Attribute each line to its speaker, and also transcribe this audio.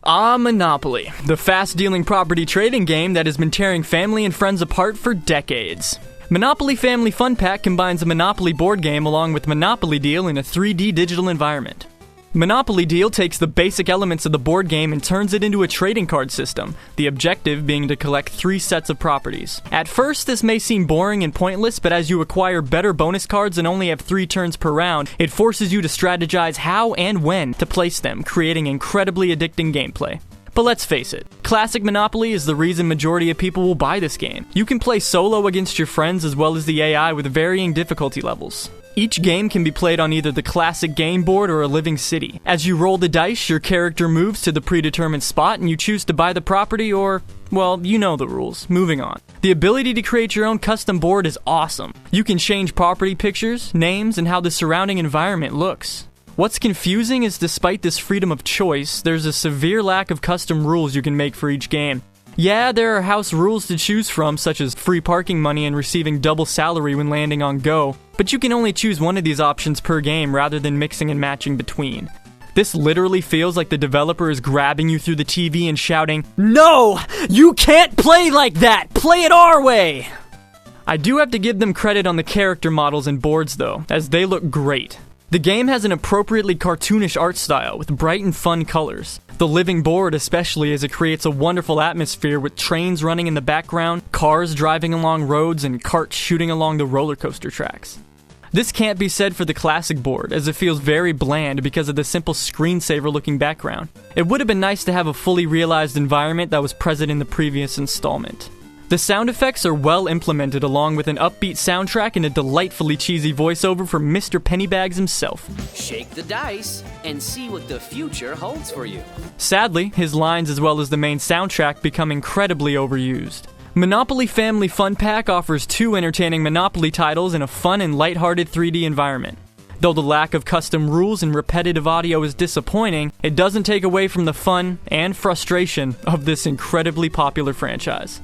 Speaker 1: Monopoly, the fast-dealing property trading game that has been tearing family and friends apart for decades. Monopoly Family Fun Pack combines a Monopoly board game along with Monopoly Deal in a 3D digital environment. Monopoly Deal takes the basic elements of the board game and turns it into a trading card system, the objective being to collect 3 sets of properties. At first, this may seem boring and pointless, but as you acquire better bonus cards and only have 3 turns per round, it forces you to strategize how and when to place them, creating incredibly addicting gameplay. But let's face it, classic Monopoly is the reason majority of people will buy this game. You can play solo against your friends as well as the AI with varying difficulty levels. Each game can be played on either the classic game board or a living city. As you roll the dice, your character moves to the predetermined spot and you choose to buy the property or, well, you know the rules. Moving on. The ability to create your own custom board is awesome. You can change property pictures, names, and how the surrounding environment looks. What's confusing is despite this freedom of choice, there's a severe lack of custom rules you can make for each game. Yeah, there are house rules to choose from, such as free parking money and receiving double salary when landing on Go, but you can only choose one of these options per game rather than mixing and matching between. This literally feels like the developer is grabbing you through the TV and shouting, "No! You can't play like that! Play it our way!" I do have to give them credit on the character models and boards though, as they look great. The game has an appropriately cartoonish art style with bright and fun colors. The living board especially, as it creates a wonderful atmosphere with trains running in the background, cars driving along roads, and carts shooting along the roller coaster tracks. This can't be said for the classic board, as it feels very bland because of the simple screensaver looking background. It would have been nice to have a fully realized environment that was present in the previous installment. The sound effects are well implemented along with an upbeat soundtrack and a delightfully cheesy voiceover from Mr. Pennybags himself.
Speaker 2: Shake the dice and see what the future holds for you.
Speaker 1: Sadly, his lines as well as the main soundtrack become incredibly overused. Monopoly Family Fun Pack offers 2 entertaining Monopoly titles in a fun and lighthearted 3D environment. Though the lack of custom rules and repetitive audio is disappointing, it doesn't take away from the fun and frustration of this incredibly popular franchise.